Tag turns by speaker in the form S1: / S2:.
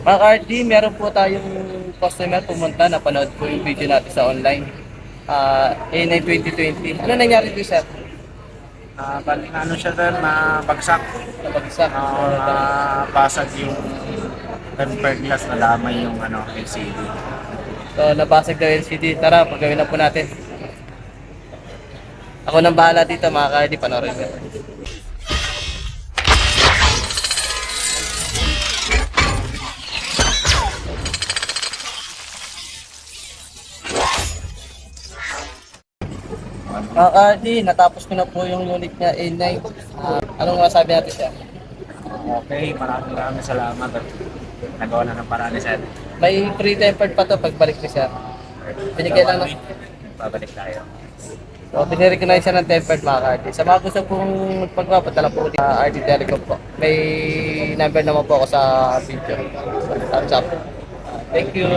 S1: Mga RD, meron po tayong customer pumunta na panood po yung video natin sa online. A9 2020. Ano nangyari po, sir?
S2: Bali na ano siya doon, mabagsak.
S1: Nabagsak.
S2: Basag yung tempered glass, nadamay yung LCD.
S1: So, nabasag daw yung LCD. Tara, pagawin na po natin. Ako nang bahala dito, mga RD, panoorin ko. Mga RD, natapos ko na po yung unit niya A9. Anong masabi natin, sir?
S2: Okay, maraming salamat at nagawa na ng paraan ni Sir.
S1: May free tempered pa to pagbalik ni sir. Binigay lang na.
S2: Babalik tayo.
S1: So, binirecognize siya ng tempered, mga RD. Sa mga gusto pong magpapadala po ulit sa RD Telecom po. May number naman po ako sa video. So, thumbs up. Thank you.